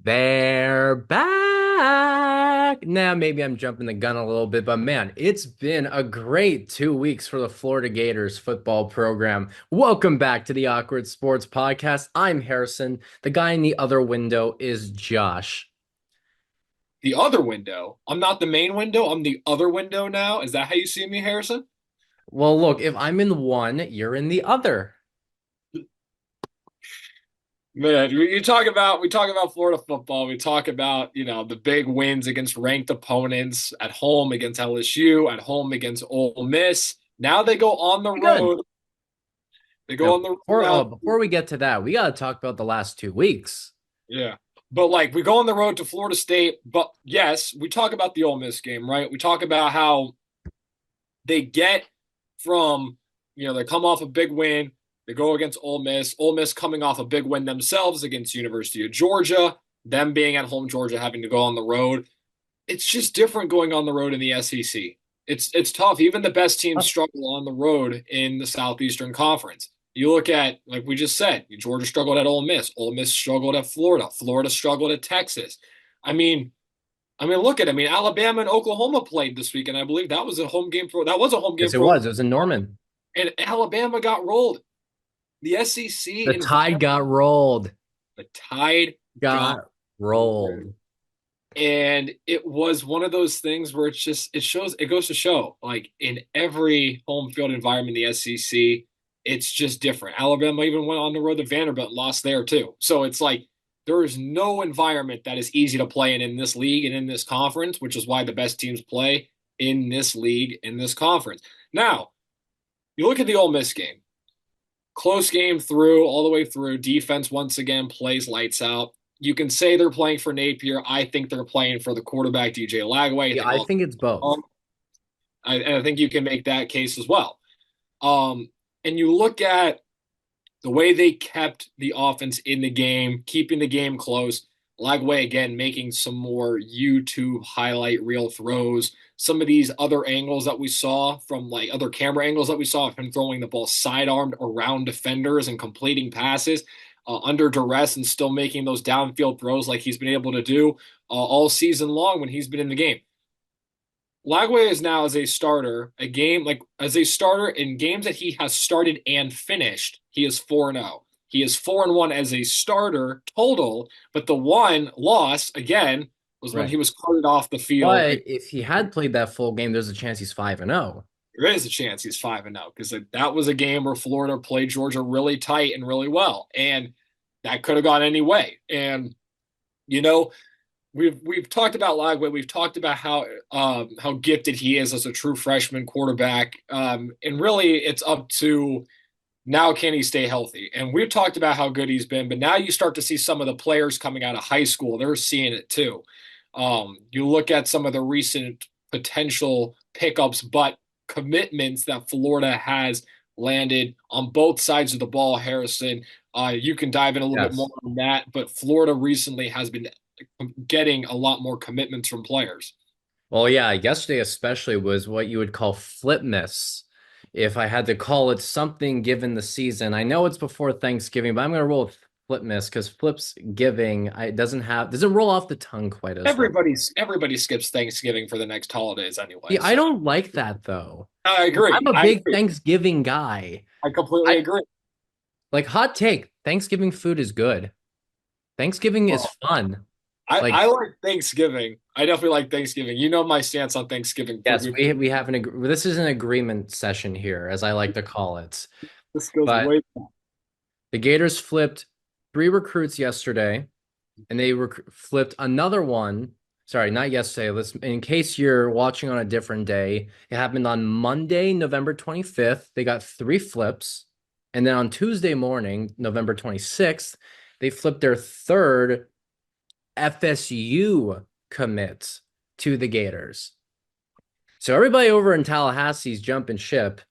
They're back. Now, maybe I'm jumping the gun a little bit, but man, it's been a great 2 weeks for the Florida Gators football program. Welcome back to the Awkward Sports Podcast. I'm Harrison. The guy in the other window is Josh. The other window. I'm not the main window. I'm the other window now. Is that how you see me, Harrison? Well, look, if I'm in one, you're in the other. Man, we talk about Florida football. We talk about, the big wins against ranked opponents at home against LSU, at home against Ole Miss. Now they go on the Pretty good. road. They Now, go on the road now. before we get to that, we got to talk about the last 2 weeks. Yeah. But like we go on the road to Florida State, but yes, we talk about the Ole Miss game, right? We talk about how they get from, they come off a big win. They go against Ole Miss. Ole Miss coming off a big win themselves against University of Georgia. Them being at home, Georgia having to go on the road. It's just different going on the road in the SEC. It's tough. Even the best teams struggle on the road in the Southeastern Conference. You look at, like we just said, Georgia struggled at Ole Miss. Ole Miss struggled at Florida. Florida struggled at Texas. I mean, look at it. Alabama and Oklahoma played this week, and I believe that was a home game for Yes, it was. It was in Norman. and Alabama got rolled. The SEC The tide got rolled. the tide got Got rolled. and it was one of those things where it goes to show, like in every home field environment in the SEC, it's just different. Alabama even went on the road to Vanderbilt and lost there too. So it's like there is no environment that is easy to play in this league and in this conference, which is why the best teams play in this league, in this conference. Now, you look at the Ole Miss game. Close game through, all the way through. Defense once again plays lights out. You can say they're playing for Napier. I think they're playing for the quarterback, DJ Lagway. Yeah, I think it's both. I think you can make that case as well. And you look at the way they kept the offense in the game, keeping the game close. Lagway again making some more YouTube highlight reel throws. Some of these other angles that we saw from like other camera angles that we saw of him throwing the ball sidearmed around defenders and completing passes under duress and still making those downfield throws like he's been able to do all season long when he's been in the game. Lagway is now as a starter, as a starter in games that he has started and finished, he is 4-0. He is 4-1 as a starter total, but the one loss again was when Right. he was carted off the field. But if he had played that full game, there's a chance he's 5-0. There is a chance he's 5-0 because that was a game where Florida played Georgia really tight and really well, and that could have gone any way. And you know, we've talked about Lagway. We've talked about how gifted he is as a true freshman quarterback. And really, it's up to now can he stay healthy? And we've talked about how good he's been, but now you start to see some of the players coming out of high school. They're seeing it too. You look at some of the recent potential pickups, but commitments that Florida has landed on both sides of the ball, Harrison. You can dive in a little bit more Yes. on that, but Florida recently has been getting a lot more commitments from players. Well, yeah, yesterday especially was what you would call flip miss. If I had to call it something given the season, I know it's before Thanksgiving, but I'm going to roll with flip miss because flips giving I doesn't roll off the tongue quite as well. Everybody skips Thanksgiving for the next holidays anyway. Yeah, I So don't like that though. I agree. I'm a I big agree. Thanksgiving guy. I completely I agree. like hot take. Thanksgiving food is good. Thanksgiving is Well, fun. I Like, like Thanksgiving. I definitely like Thanksgiving. You know my stance on Thanksgiving food. yes, we have this is an agreement session here, as I like to call it. This goes But way back. the Gators flipped 3 recruits yesterday, and they flipped another one. Sorry, not yesterday. In case you're watching on a different day, it happened on Monday, November 25th. They got 3 flips. And then on Tuesday morning, November 26th, they flipped their third FSU commit to the Gators. So everybody over in Tallahassee is jumping ship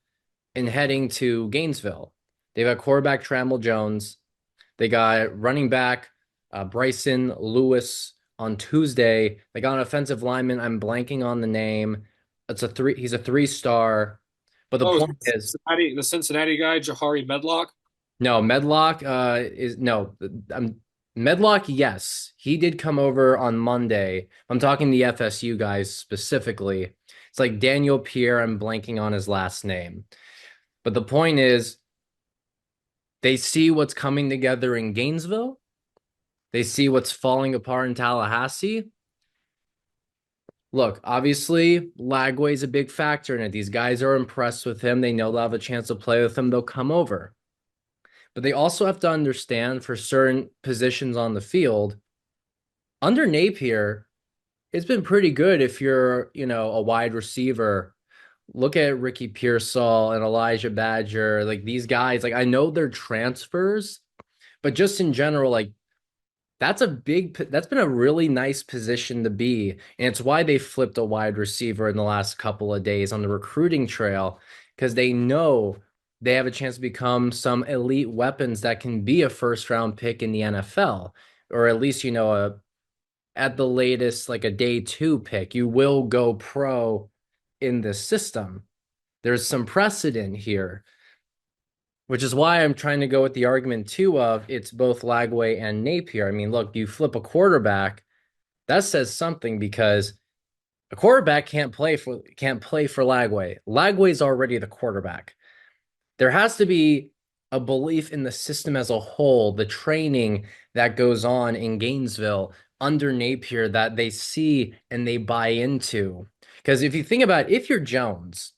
and heading to Gainesville. They've got quarterback Trammell Jones. They got running back Bryson Lewis on Tuesday. They got an offensive lineman. I'm blanking on the name. He's a 3-star. But the Oh, point is, The Cincinnati guy, Jahari Medlock. no, Medlock is no. Medlock, yes, he did come over on Monday. I'm talking the FSU guys specifically. It's like Daniel Pierre, I'm blanking on his last name. But the point is, they see what's coming together in Gainesville. They see what's falling apart in Tallahassee. Look, obviously, Lagway's a big factor in it. These guys are impressed with him. They know they'll have a chance to play with him. They'll come over. But they also have to understand for certain positions on the field, under Napier, it's been pretty good if you're, a wide receiver. Look at Ricky Pearsall and Elijah Badger. Like these guys, like I know they're transfers, but just in general, like that's been a really nice position to be. And it's why they flipped a wide receiver in the last couple of days on the recruiting trail, because they know they have a chance to become some elite weapons that can be a first round pick in the NFL, or at least, at the latest, like a day two pick. You will go pro in this system. There's some precedent here, which is why I'm trying to go with the argument too of it's both Lagway and Napier. I mean, look, you flip a quarterback, that says something because a quarterback can't play for Lagway. Lagway's already the quarterback. There has to be a belief in the system as a whole, the training that goes on in Gainesville under Napier that they see and they buy into. Because if you think about it, if you're Jones,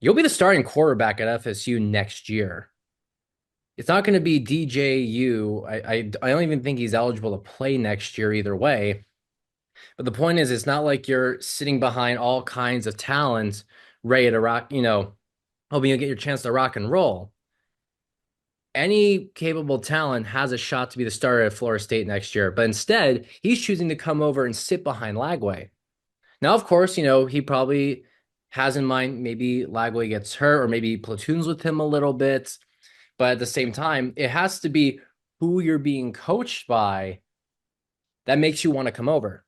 you'll be the starting quarterback at FSU next year. It's not going to be DJU. I don't even think he's eligible to play next year either way. But the point is, it's not like you're sitting behind all kinds of talent ready to rock, hoping you'll get your chance to rock and roll. Any capable talent has a shot to be the starter at Florida State next year. But instead, he's choosing to come over and sit behind Lagway. Now, of course, he probably has in mind maybe Lagway gets hurt or maybe he platoons with him a little bit. But at the same time, it has to be who you're being coached by that makes you want to come over.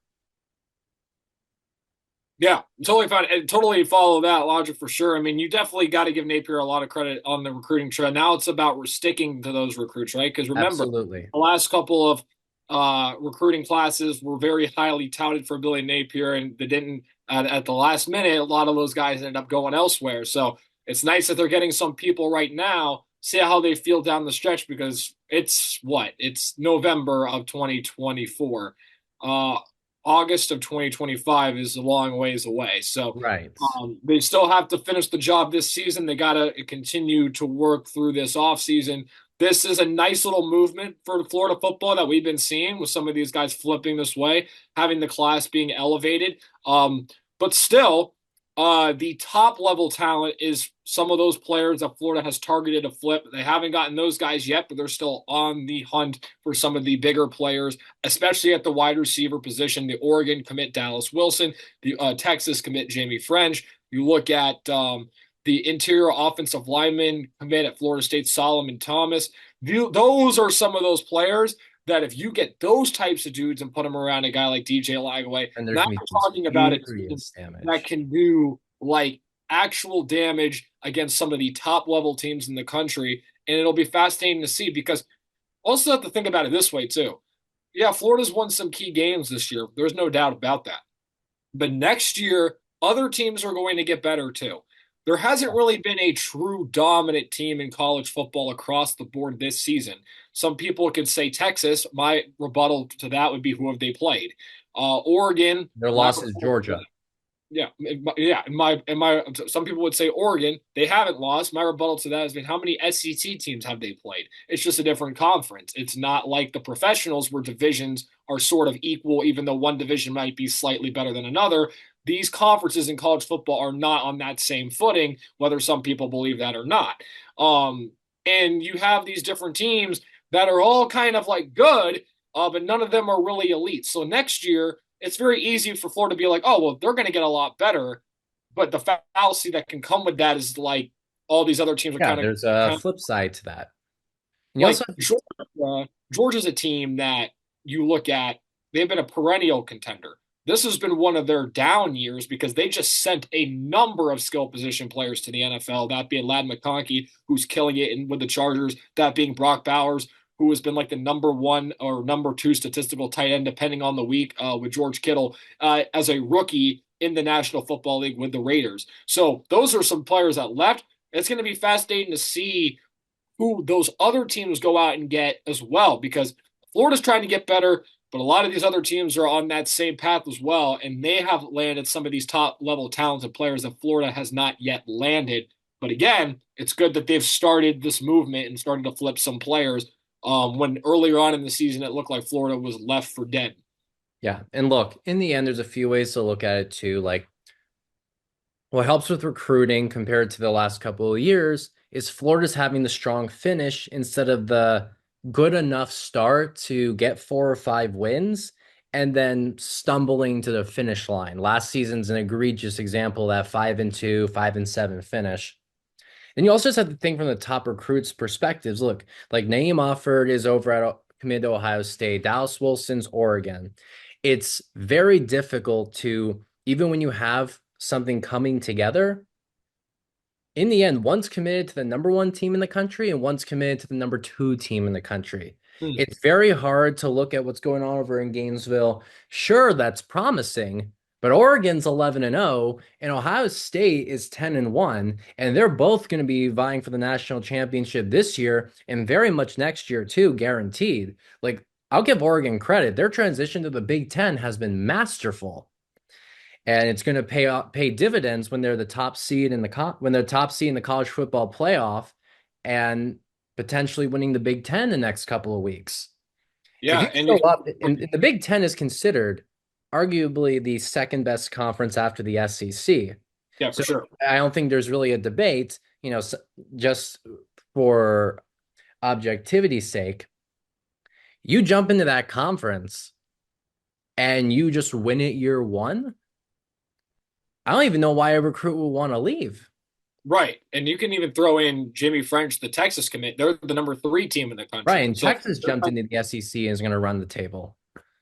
Yeah, totally fine. And totally follow that logic for sure. I mean, you definitely got to give Napier a lot of credit on the recruiting trail. Now it's about sticking to those recruits, right? Because remember, Absolutely. the last couple of recruiting classes were very highly touted for Billy Napier, and they didn't at the last minute. A lot of those guys ended up going elsewhere. So it's nice that they're getting some people right now. See how they feel down the stretch because it's what? It's November of 2024. August of 2025 is a long ways away. So Right. they still have to finish the job this season. They got to continue to work through this offseason. This is a nice little movement for Florida football that we've been seeing with some of these guys flipping this way, having the class being elevated. But still, the top level talent is some of those players that Florida has targeted to flip. They haven't gotten those guys yet, but they're still on the hunt for some of the bigger players, especially at the wide receiver position. The Oregon commit Dallas Wilson, the Texas commit Jamie French. You look at the interior offensive lineman commit at Florida State, Solomon Thomas. Those are some of those players that if you get those types of dudes and put them around a guy like DJ Lagway, And there's now going to you're be some talking about a team serious that damage. can do like actual damage against some of the top level teams in the country. And it'll be fascinating to see because also have to think about it this way too. Yeah, Florida's won some key games this year. There's no doubt about that. But next year, other teams are going to get better too. There hasn't really been a true dominant team in college football across the board this season. Some people could say Texas. My rebuttal to that would be who have they played? Oregon. Their My loss is rebuttal to Georgia. yeah, yeah. My some people would say Oregon. They haven't lost. My rebuttal to that has been how many SEC teams have they played? It's just a different conference. It's not like the professionals where divisions are sort of equal, even though one division might be slightly better than another. These conferences in college football are not on that same footing, whether some people believe that or not. And you have these different teams that are all kind of like good, but none of them are really elite. So next year it's very easy for Florida to be like, oh, well, they're going to get a lot better. But the fallacy that can come with that is like all these other teams are Yeah, kind of, there's a flip side to that. And you also like Georgia's a team that you look at, they've been a perennial contender. This has been one of their down years because they just sent a number of skill position players to the NFL, that being Ladd McConkey, who's killing it with the Chargers, that being Brock Bowers, who has been like the number one or number two statistical tight end, depending on the week, with George Kittle as a rookie in the National Football League with the Raiders. So those are some players that left. It's going to be fascinating to see who those other teams go out and get as well, because Florida's trying to get better, but a lot of these other teams are on that same path as well, and they have landed some of these top level talented players that Florida has not yet landed. But again, it's good that they've started this movement and started to flip some players. When earlier on in the season it looked like Florida was left for dead. Yeah. And look, in the end, there's a few ways to look at it too. Like what helps with recruiting compared to the last couple of years is Florida's having the strong finish instead of the good enough start to get 4 or 5 wins and then stumbling to the finish line. Last season's an egregious example of that 5-2, 5-7 finish. And you also just have to think from the top recruits' perspectives. Look, like Naeem Offord is over at committed to Ohio State, Dallas Wilson's Oregon. It's very difficult to, even when you have something coming together, in the end, one's committed to the number one team in the country and one's committed to the number two team in the country. Hmm. It's very hard to look at what's going on over in Gainesville. Sure, that's promising, but Oregon's 11-0 and Ohio State is 10-1, and they're both going to be vying for the national championship this year and very much next year too, guaranteed. Like, I'll give Oregon credit. Their transition to the Big Ten has been masterful. And it's going to pay dividends when they're the top seed in the college football playoff and potentially winning the Big Ten the next couple of weeks. If Yeah, you and show you up, and the Big Ten is considered arguably the second best conference after the SEC. yeah, for So sure. I don't think there's really a debate, just for objectivity's sake. You jump into that conference and you just win it year one. I don't even know why a recruit would want to leave. Right. And you can even throw in Jimmy French, the Texas commit. They're the number three team in the Right. country. And So Texas jumped into the SEC and is going to run the table.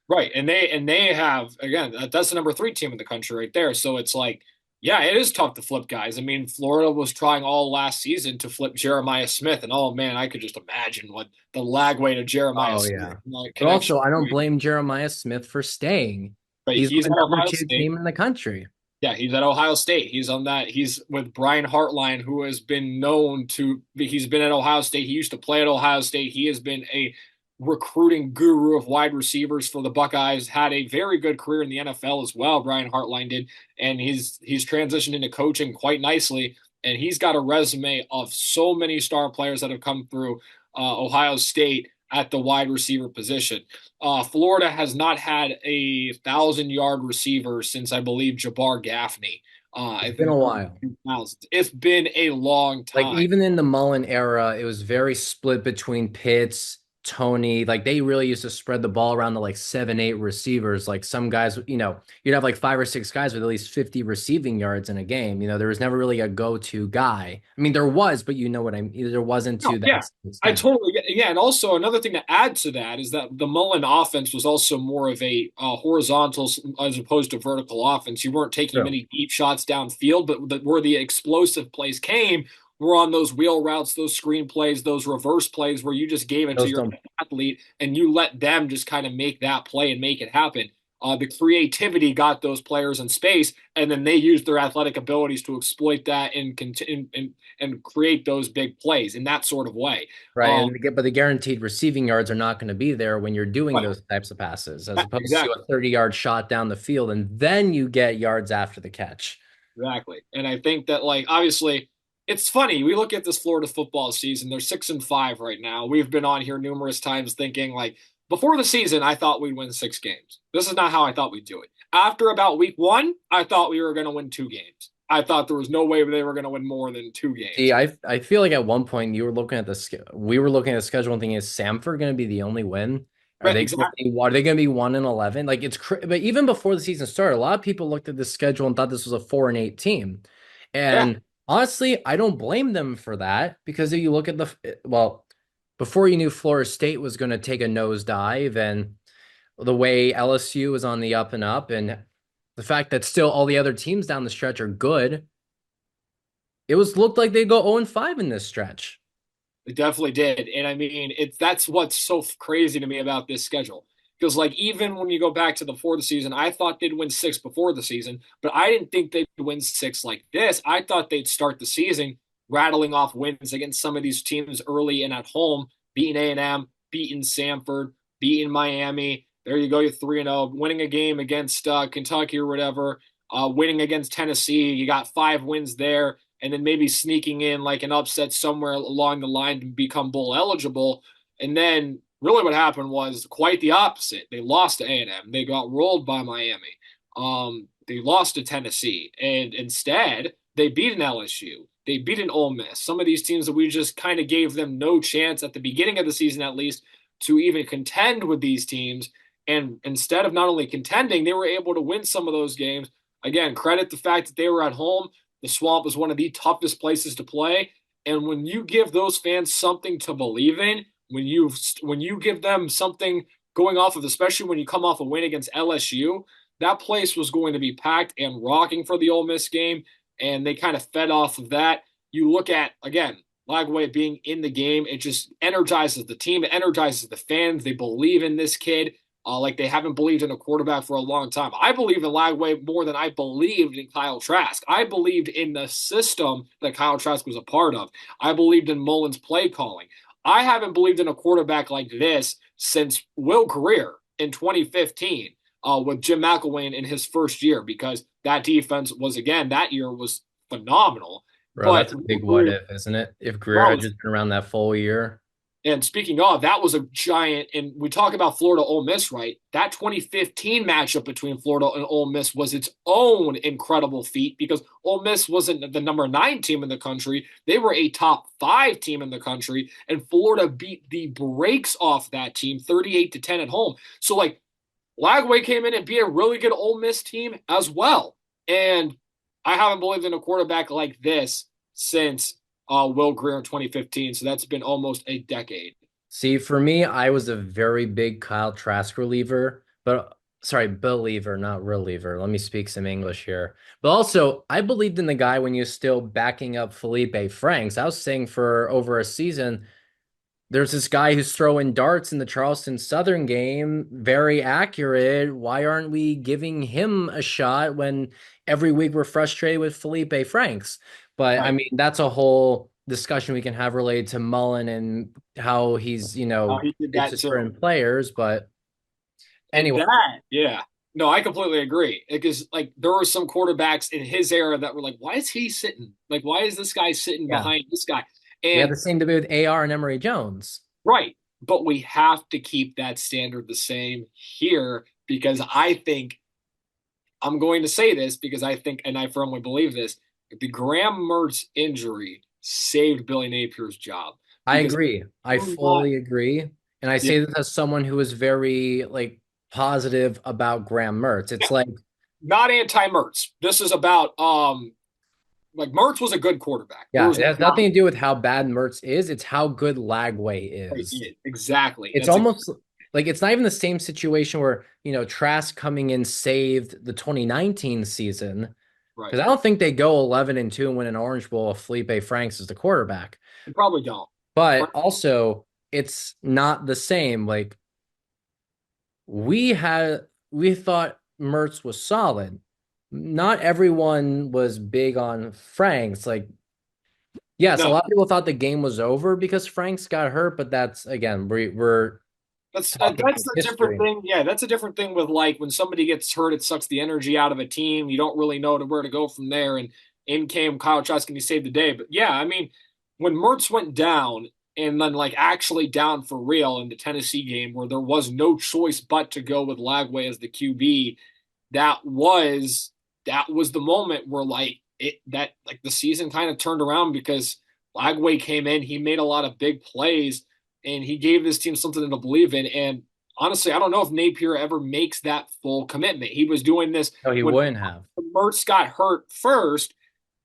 right. And they have, again, that's the number three team in the country right there. So it's like, yeah, it is tough to flip guys. I mean, Florida was trying all last season to flip Jeremiah Smith, and oh man, I could just imagine what the lagway to Jeremiah Oh, Smith yeah. But connection. also, I don't blame Jeremiah Smith for staying. But He's he's the at number Ohio two State. team in the country. Yeah, he's at Ohio State. He's on that. He's with Brian Hartline, who has been known to. He's been at Ohio State. He used to play at Ohio State. He has been a recruiting guru of wide receivers for the Buckeyes. Had a very good career in the NFL as well. Brian Hartline did, and he's transitioned into coaching quite nicely. And he's got a resume of so many star players that have come through Ohio State at the wide receiver position. Florida has not had 1,000-yard receiver since I believe Jabbar Gaffney. It's In been the a early while. 2000s. It's been a long Like time. even in the Mullen era, it was very split between Pitts, Tony. Like they really used to spread the ball around to like 7, 8 receivers. Like some guys, you'd have like 5 or 6 guys with at least 50 receiving yards in a game. There was never really a go-to guy. I mean, there was, but you know what I mean. There wasn't No, to yeah, that I extent. totally get. Yeah, and also another thing to add to that is that the Mullen offense was also more of a horizontal as opposed to vertical offense. You weren't taking True. many deep shots downfield, but where the explosive plays came were on those wheel routes, those screen plays, those reverse plays where you just gave it to Those your don't. athlete and you let them just kind of make that play and make it happen. The creativity got those players in space, and then they used their athletic abilities to exploit that and create those big plays in that sort of way. Right. Um, But the guaranteed receiving yards are not going to be there when you're doing but those types of passes, as opposed to exactly, a 30-yard shot down the field, and then you get yards after the catch. exactly. And I think that like obviously it's funny. We look at this Florida football season. They're 6-5 right now. We've been on here numerous times thinking like before the season, I thought we'd win 6 games. This is not how I thought we'd do it. After about week one, I thought we were going to win 2 games. I thought there was no way they were going to win more than two See, games. I feel like at one point we were looking at the schedule and thinking, is Samford going to be the only win? But exactly. Are they going to be 1-11? Like but even before the season started, a lot of people looked at the schedule and thought this was a 4-8 team. Yeah. And honestly, I don't blame them for that because if you look at before you knew Florida State was going to take a nosedive and the way LSU is on the up and up and the fact that still all the other teams down the stretch are good, it was looked like they'd go 0-5 in this stretch. It definitely did. And I mean, that's what's so crazy to me about this schedule. Because like even when you go back to before the season, I thought they'd win six before the season, but I didn't think they'd win six like this. I thought they'd start the season rattling off wins against some of these teams early and at home, beating A&M, beating Samford, beating Miami. There you go, you're 3-0, winning a game against Kentucky or whatever, winning against Tennessee. You got 5 wins there, and then maybe sneaking in like an upset somewhere along the line to become bowl eligible. And then really what happened was quite the opposite. They lost to A&M. They got rolled by Miami. They lost to Tennessee, and instead they beat an LSU. They beat an Ole Miss. Some of these teams that we just kind of gave them no chance at the beginning of the season, at least, to even contend with these teams. And instead of not only contending, they were able to win some of those games. Again, credit the fact that they were at home. The Swamp was one of the toughest places to play. And when you give those fans something to believe in, when you give them something going off of, especially when you come off a win against LSU, that place was going to be packed and rocking for the Ole Miss game, and they kind of fed off of that. You look at again Lagway being in the game, it just energizes the team, it energizes the fans. They believe in this kid. Like they haven't believed in a quarterback for a long time. I believe in Lagway more than I believed in Kyle Trask. I believed in the system that Kyle Trask was a part of. I believed in Mullen's play calling. I haven't believed in a quarterback like this since Will Greer in 2015 with Jim McElwain in his first year, because that defense was, again, that year was phenomenal. Bro, But that's a big what if, isn't it? If Greer had bro, just been around that full year. and speaking of, that was a giant, and we talk about Florida Ole Miss, right? That 2015 matchup between Florida and Ole Miss was its own incredible feat because Ole Miss wasn't the number 9 team in the country. They were a top 5 team in the country, and Florida beat the brakes off that team 38-10 at home. So, like, Lagway came in and beat a really good Ole Miss team as well. And I haven't believed in a quarterback like this since Will Greer in 2015. So that's been almost a decade. See, for me, I was a very big Kyle Trask reliever, but sorry, believer, not reliever. Let me speak some English here. But also, I believed in the guy when he was still backing up Felipe Franks. I was saying for over a season, there's this guy who's throwing darts in the Charleston Southern game, very accurate. Why aren't we giving him a shot when every week we're frustrated with Felipe Franks? But I Right. mean, that's a whole discussion we can have related to Mullen and how he's, He did it's that just too. certain players. But And anyway, yeah. No, I completely agree. Because like there were some quarterbacks in his era that were like, why is he sitting? Like, why is this guy sitting yeah, behind this guy? we had And the same debate with AR and Emory Jones. right. But we have to keep that standard the same here because I think I'm going to say this because I think, and I firmly believe this, the Graham Mertz injury saved Billy Napier's job I because agree. I do not, fully agree. And I yeah, say this as someone who is very like positive about Graham Mertz. yeah, It's like, not anti-Mertz. This is about like Mertz was a good quarterback. There yeah, was it has not nothing to do with how bad Mertz is. It's how good Lagway is. exactly. It's almost like it's not even the same situation where, Trask coming in saved the 2019 season. Right. Because I don't think they go 11-2 and win an Orange Bowl if Felipe Franks is the quarterback. You probably don't. But Right. also, it's not the same. Like we thought Mertz was solid. Not everyone was big on Franks. Like, yes, a No, lot of people thought the game was over because Franks got hurt, but that's again, we're talking that's a different history. thing. Yeah, that's a different thing with like when somebody gets hurt, it sucks the energy out of a team. You don't really know where to go from there. And in came Kyle Trask and he saved the day. But yeah, I mean, when Mertz went down and then like actually down for real in the Tennessee game where there was no choice but to go with Lagway as the QB, that was that was the moment where like the season kind of turned around because Lagway came in, he made a lot of big plays and he gave this team something to believe in. And honestly, I don't know if Napier ever makes that full commitment. He was doing this No, he when wouldn't have. Mertz got hurt first.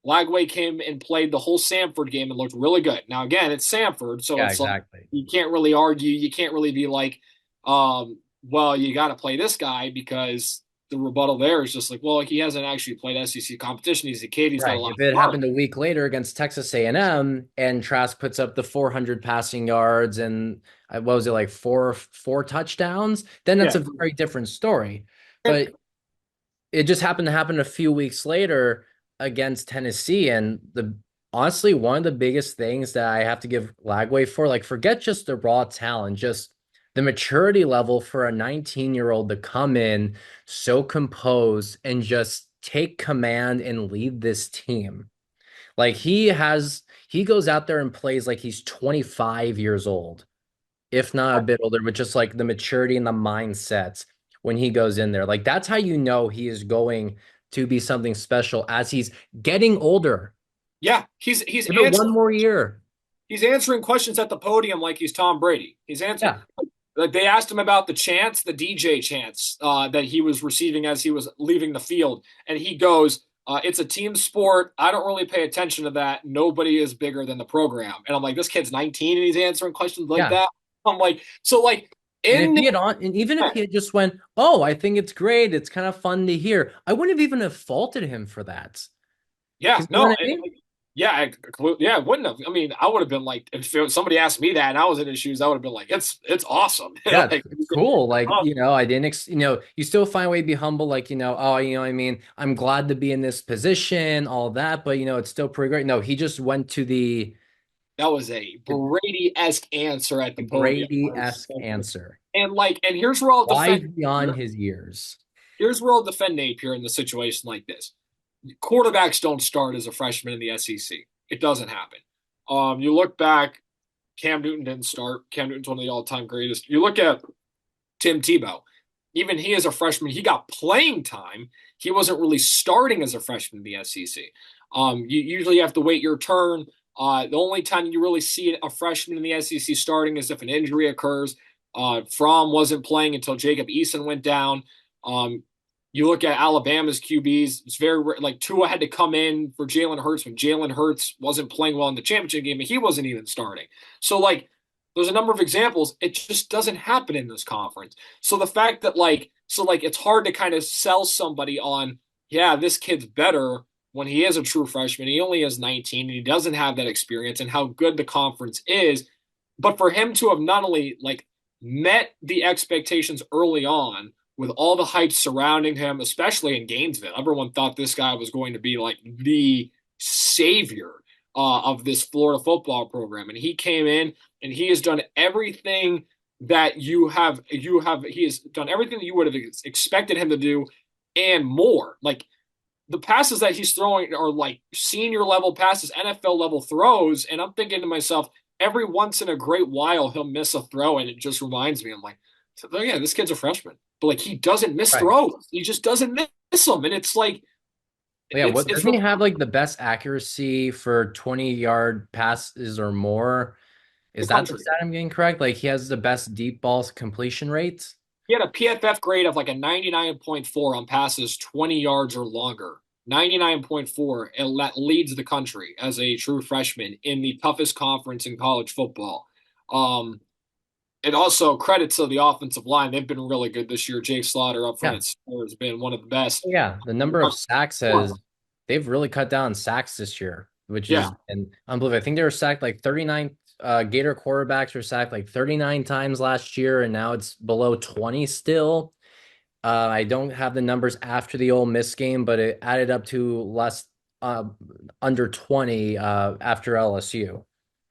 Lagway came and played the whole Samford game and looked really good. Now, again, it's Samford, so Yeah, it's like exactly. you can't really argue. You can't really be like, well, you got to play this guy because the rebuttal there is just like, well, he hasn't actually played SEC competition. He's a kid. He's got a Right. lot If it to learn. happened a week later against Texas A&M and Trask puts up the 400 passing yards and what was it like four touchdowns, then that's Yeah. a very different story. And But it just happened to happen a few weeks later against Tennessee. And the honestly, one of the biggest things that I have to give Lagway for, like, forget just the raw talent, just the maturity level for a 19-year-old to come in so composed and just take command and lead this team. Like he goes out there and plays like he's 25 years old, if not a bit older, but just like the maturity and the mindset when he goes in there. Like that's how you know he is going to be something special as he's getting older. yeah, he's Give it one answering more year. he's answering questions at the podium like he's Tom Brady. He's answering. Yeah. Like they asked him about the chants, the DJ chants that he was receiving as he was leaving the field, and he goes, "It's a team sport. I don't really pay attention to that. Nobody is bigger than the program." And I'm like, "This kid's 19 and he's answering questions like Yeah. that." I'm like, so like And if in he had on, and even if he had just went, oh, I think it's great, it's kind of fun to hear, I wouldn't have even have faulted him for that. yeah, Because you know no, what I mean? yeah, yeah, I wouldn't have. I mean, I would have been like, if somebody asked me that and I was in his shoes, I would have been like, it's awesome. Yeah, Like, it's cool. Like, I didn't, you still find a way to be humble. Like, oh, what I mean, I'm glad to be in this position, all that, but, it's still pretty great. No, he just went to that was a the, Brady-esque answer at the the podium. Brady-esque answer. And here's where I'll Wise defend beyond Napier. his years. Here's where I'll defend Napier in the situation like this. Quarterbacks don't start as a freshman in the SEC. It doesn't happen. You look back, Cam Newton didn't start. Cam Newton's one of the all-time greatest. You look at Tim Tebow. Even he as a freshman, he got playing time. He wasn't really starting as a freshman in the SEC. You usually have to wait your turn. The only time you really see a freshman in the SEC starting is if an injury occurs. Fromm wasn't playing until Jacob Eason went down. Um, you look at Alabama's QBs; it's very like Tua had to come in for Jalen Hurts when Jalen Hurts wasn't playing well in the championship game, and he wasn't even starting. So like, there's a number of examples. It just doesn't happen in this conference. So the fact that it's hard to kind of sell somebody on, yeah, this kid's better when he is a true freshman. He only is 19 and he doesn't have that experience and how good the conference is. But for him to have not only like met the expectations early on with all the hype surrounding him, especially in Gainesville, everyone thought this guy was going to be like the savior of this Florida football program, and he came in and he has done everything that he has done everything that you would have expected him to do and more. Like the passes that he's throwing are like senior level passes, NFL level throws, and I'm thinking to myself, every once in a great while he'll miss a throw, and it just reminds me, I'm like, oh yeah, this kid's a freshman, but like he doesn't miss Right. throws, he just doesn't miss them, and it's like Yeah, it's what it's doesn't the he have like the best accuracy for 20-yard passes or more? the Is that the country. stat I'm getting correct? Like he has the best deep balls completion rates? He had a PFF grade of like a 99.4 on passes 20 yards or longer. 99.4, and that leads the country as a true freshman in the toughest conference in college football. Um, and also credits to the offensive line. They've been really good this year. Jake Slaughter up front Yeah. at center has been one of the best. Yeah, the number of sacks they've really cut down sacks this year, which Yeah, is and unbelievable. I think they were sacked like 39 Gator quarterbacks were sacked like 39 times last year, and now it's below 20 still. I don't have the numbers after the Ole Miss game, but it added up to less uh under 20 after LSU.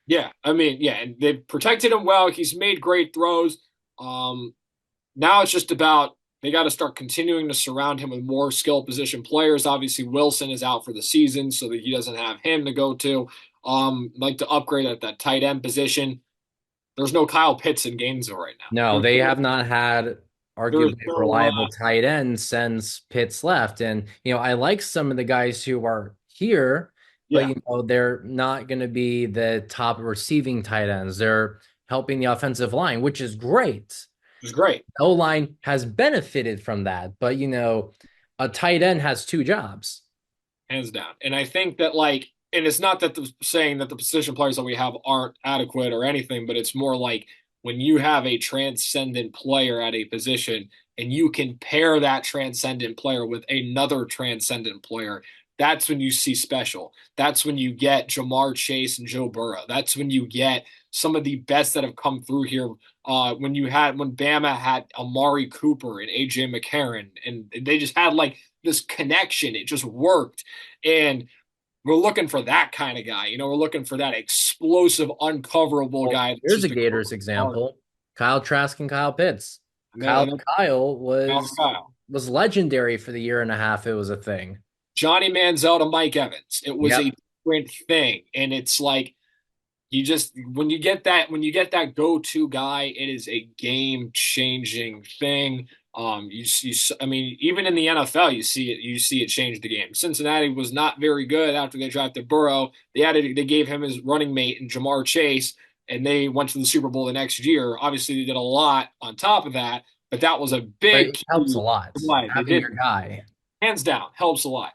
yeah. I mean, yeah, and they've protected him well. He's made great throws. Um, Now it's just about they got to start continuing to surround him with more skill position players. Obviously, Wilson is out for the season, so that he doesn't have him to go to. Like to upgrade at that tight end position. There's no Kyle Pitts in Gainesville right now. No, they have not had There's arguably a no reliable tight end since Pitts left. And, I like some of the guys who are here, but, yeah, they're not going to be the top receiving tight ends. They're helping the offensive line, which is great. it's great. O-line has benefited from that, but, a tight end has two jobs. Hands down. And I think that and it's not that saying that the position players that we have aren't adequate or anything, but it's more like when you have a transcendent player at a position, and you can pair that transcendent player with another transcendent player, that's when you see special. That's when you get Jamar Chase and Joe Burrow. That's when you get some of the best that have come through here. When Bama had Amari Cooper and AJ McCarron, and they just had like this connection. It just worked. And we're looking for that kind of guy. We're looking for that explosive, uncoverable Well, guy that's here's a just a Gators example. Kyle Trask and Kyle Pitts. and then, and then Kyle Kyle. was legendary for the year and a half it was a thing. Johnny Manziel to Mike Evans. It was a Yep. different thing, and it's like you just when you get that go-to guy, it is a game-changing thing. I mean, even in the NFL, you see it change the game. Cincinnati was not very good after they drafted Burrow. They gave him his running mate in Jamar Chase, and they went to the Super Bowl the next year. Obviously, they did a lot on top of that, but that was a But big it helps a key. lot Why they having did your guy. hands down helps a lot.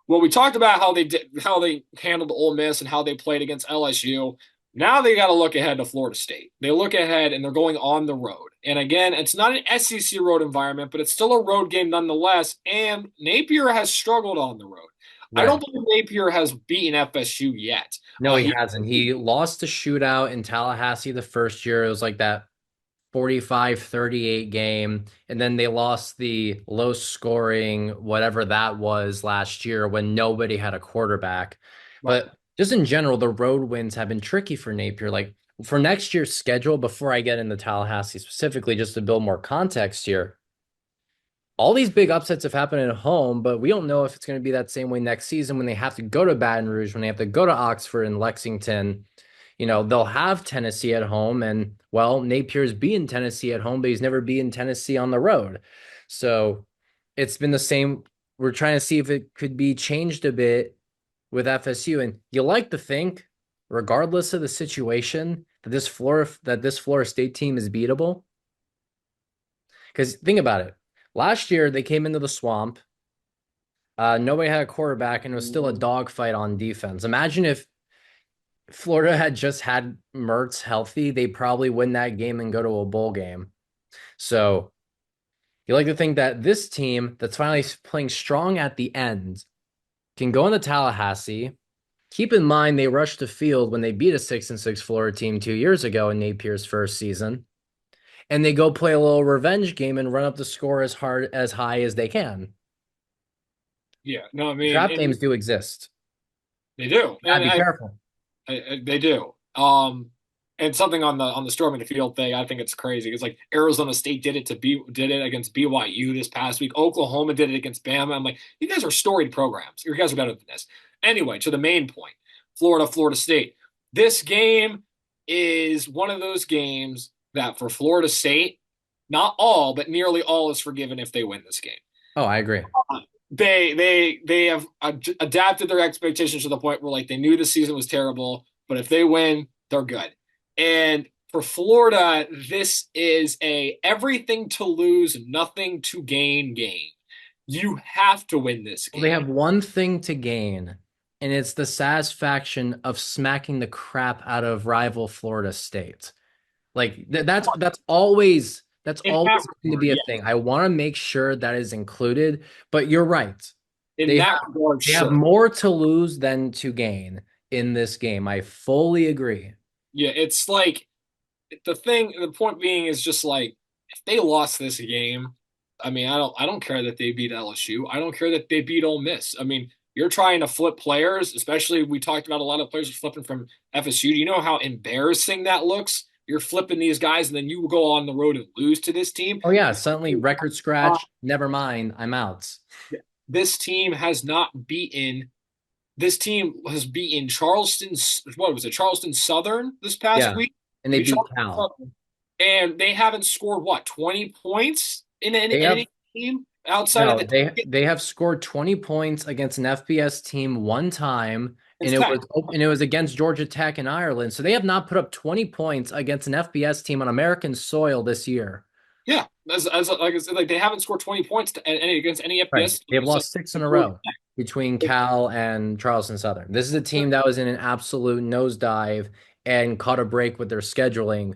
Well, we talked about how they handled Ole Miss and how they played against LSU. Now they got to look ahead to Florida State. They look ahead and they're going on the road. And again, it's not an SEC road environment, but it's still a road game nonetheless. And Napier has struggled on the road. I Right. don't believe Napier has beaten FSU yet. No, he He hasn't. He lost a shootout in Tallahassee the first year. It was like that 45-38 game. And then they lost the low scoring, whatever that was last year when nobody had a quarterback. right. But just in general, the road wins have been tricky for Napier. Like for next year's schedule, before I get into Tallahassee specifically, just to build more context here, all these big upsets have happened at home, but we don't know if it's going to be that same way next season when they have to go to Baton Rouge, when they have to go to Oxford and Lexington. They'll have Tennessee at home, and well, Napier's beaten Tennessee at home, but he's never beaten Tennessee on the road. So it's been the same. We're trying to see if it could be changed a bit with FSU. And you like to think, regardless of the situation, that this Florida State team is beatable. Because think about it. Last year they came into the swamp. Nobody had a quarterback, and it was still a dogfight on defense. Imagine if Florida had just had Mertz healthy, they probably win that game and go to a bowl game. So you like to think that this team that's finally playing strong at the end can go into Tallahassee. Keep in mind they rushed the field when they beat a 6-6 Florida team 2 years ago in Napier's first season, and they go play a little revenge game and run up the score as high as they can. Yeah. No, I mean, Trap games do exist. they do. You gotta And be careful. they do. And something on the storming the field thing, I think it's crazy. It's like Arizona State did it against BYU this past week. Oklahoma did it against Bama. I'm like, you guys are storied programs. You guys are better than this. Anyway, to the main point, Florida State. This game is one of those games that for Florida State, not all, but nearly all is forgiven if they win this game. Oh, I agree. They have adapted their expectations to the point where like they knew the season was terrible, but if they win, they're good. And for Florida, this is a everything to lose, nothing to gain game. You have to win this Well, they game. have one thing to gain, and it's the satisfaction of smacking the crap out of rival Florida State. Like that's In always that going to regard, be a yeah. thing. I want to make sure that is included, but you're right. In They have that regard, they have sure. more to lose than to gain in this game. I fully agree. Yeah, it's like the point being is just like if they lost this game, I mean, I don't care that they beat LSU. I don't care that they beat Ole Miss. I mean, you're trying to flip players, especially we talked about a lot of players flipping from FSU. Do you know how embarrassing that looks? You're flipping these guys and then you go on the road and lose to this team. Oh yeah, suddenly record scratch. Never mind, I'm out. This team has not beaten this team has beaten Charleston's what was it? Charleston Southern this past Yeah, week. and They they beat beat Charleston Cal. Southern, and they haven't scored what 20 points They in have any team outside of No, the they have scored 20 points against an FBS team one time, and against Tech. it was against Georgia Tech in Ireland. So they have not put up 20 points against an FBS team on American soil this year. Yeah, like I said, like they haven't scored 20 points against any Right. FBS They've team. So lost six in a row between Cal and Charleston Southern. This is a team that was in an absolute nosedive and caught a break with their scheduling.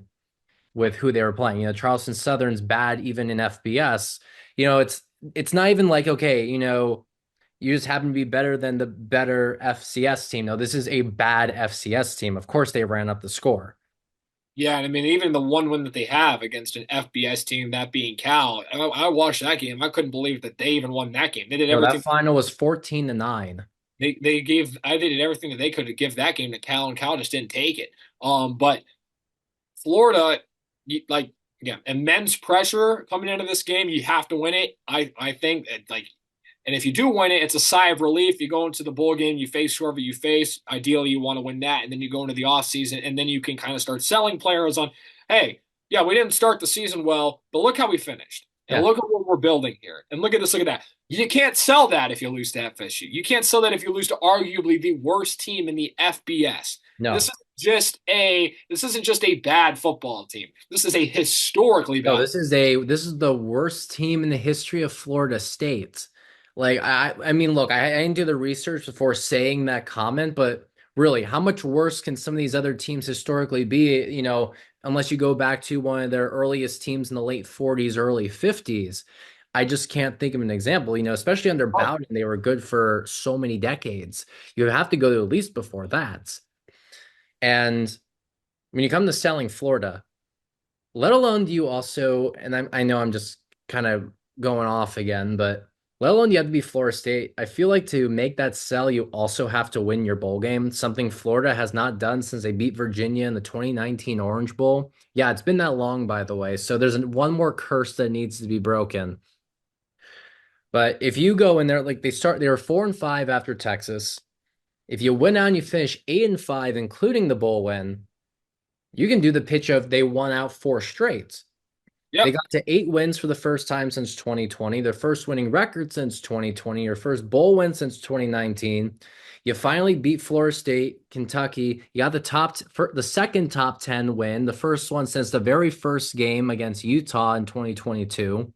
with who they were playing. Charleston Southern's bad even in FBS. It's not even like, okay, you just happen to be better than the better FCS team. No, this is a bad FCS team. Of course, they ran up the score. Yeah, and I mean, even the one win that they have against an FBS team, that being Cal, I watched that game. I couldn't believe that they even won that game. They did No, that everything. final was 14-9. They did everything that they could to give that game to Cal, and Cal just didn't take it. But Florida, like again, immense pressure coming into this game. You have to win it. I think like, and if you do win it, it's a sigh of relief. You go into the bowl game, you face whoever you face. Ideally, you want to win that, and then you go into the off season, and then you can kind of start selling players on, hey, yeah, we didn't start the season well, but look how we finished, and Yeah. look at what we're building here, and look at this, look at that. You can't sell that if you lose to FSU. You can't sell that if you lose to arguably the worst team in the FBS. This No. is this isn't just a bad football team. This is a historically No, bad. this is the worst team in the history of Florida State. Like I mean, look, I didn't do the research before saying that comment, but really, how much worse can some of these other teams historically be? Unless you go back to one of their earliest teams in the late 40s, early 50s. I just can't think of an example, especially under Oh, Bowden, they were good for so many decades. You have to go to at least before that. And when you come to selling Florida, let alone do you also, and I know I'm just kind of going off again, but let alone you have to be Florida State. I feel like to make that sell, you also have to win your bowl game, something Florida has not done since they beat Virginia in the 2019 Orange Bowl. Yeah, it's been that long, by the way. So there's one more curse that needs to be broken. But if you go in there, like they were 4-5 after Texas. If you win out and you finish 8-5, including the bowl win, you can do the pitch of they won out four straight. They yep. got to 8 wins for the first time since 2020, their first winning record since 2020, your first bowl win since 2019. You finally beat Florida State, Kentucky. You got the second top 10 win, the first one since the very first game against Utah in 2022.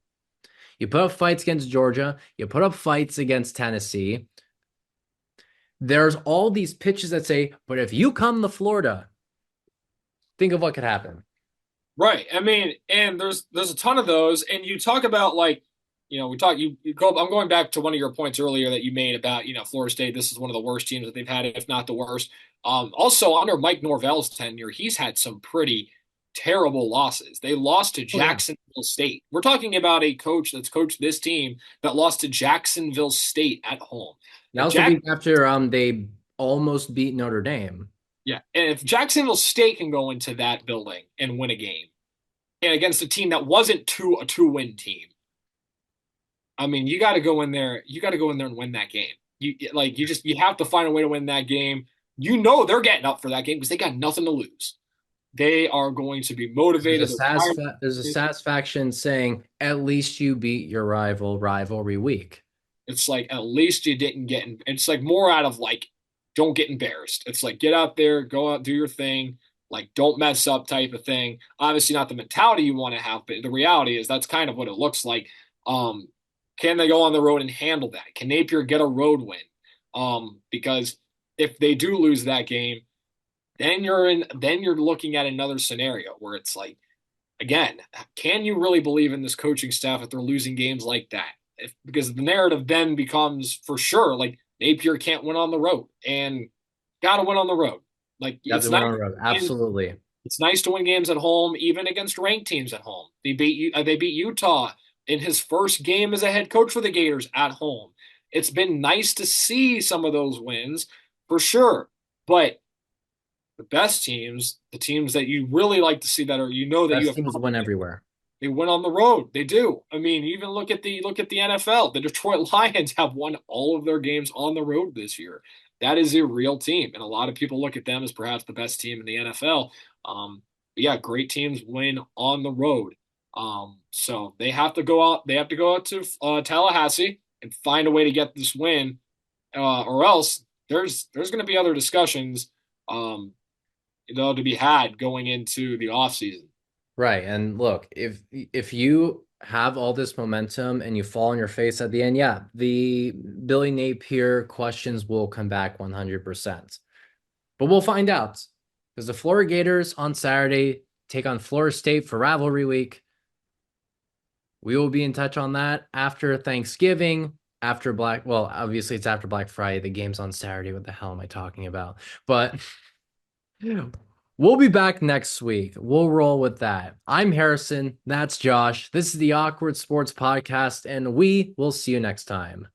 You put up fights against Georgia. You put up fights against Tennessee. There's all these pitches that say, but if you come to Florida, think of what could happen. Right. I mean, and there's a ton of those, and you talk about like, we talk you go. I'm going back to one of your points earlier that you made about Florida State. This is one of the worst teams that they've had, if not the worst. Also under Mike Norvell's tenure, he's had some pretty terrible losses. They lost to Oh yeah. Jacksonville State. We're talking about a coach that's coached this team that lost to Jacksonville State at home. That If was the Jack, week after they almost beat Notre Dame. yeah, and if Jacksonville State can go into that building and win a game and against a team that wasn't a two-win team. I mean, you got to go in there. You got to go in there and win that game. You have to find a way to win that game. They're getting up for that game because they got nothing to lose. They are going to be motivated. They're tired. There's a satisfaction saying at least you beat your rivalry week. It's like at least you didn't get. It's like more out of like, don't get embarrassed. It's like get out there, go out, do your thing. Like don't mess up type of thing. Obviously not the mentality you want to have, but the reality is that's kind of what it looks like. Um, can they go on the road and handle that? Can Napier get a road win? Because if they do lose that game, then you're looking at another scenario where it's like, again, can you really believe in this coaching staff if they're losing games like that? Because the narrative then becomes for sure like Napier can't win on the road and got to win on the road. Like You have it's to win nice. on the road. Absolutely. It's nice to win games at home, even against ranked teams at home. They beat Utah in his first game as a head coach for the Gators at home. It's been nice to see some of those wins for sure, but the best teams, the teams that you really like to see that are that you Best have teams win confidence, everywhere. they win on the road. They do. I mean, even look at the NFL. The Detroit Lions have won all of their games on the road this year. That is a real team, and a lot of people look at them as perhaps the best team in the NFL. But yeah, great teams win on the road. So they have to go out. They have to go out to Tallahassee and find a way to get this win, or else there's going to be other discussions, to be had going into the offseason. Right. And look, if you have all this momentum and you fall on your face at the end, yeah, the Billy Napier questions will come back 100%. But we'll find out because the Florida Gators on Saturday, take on Florida State for rivalry week. We will be in touch on that after Thanksgiving, after well, obviously it's after Black Friday. The game's on Saturday. What the hell am I talking about? But we'll be back next week. We'll roll with that. I'm Harrison. That's Josh. This is the Awkward Sports Podcast, and we will see you next time.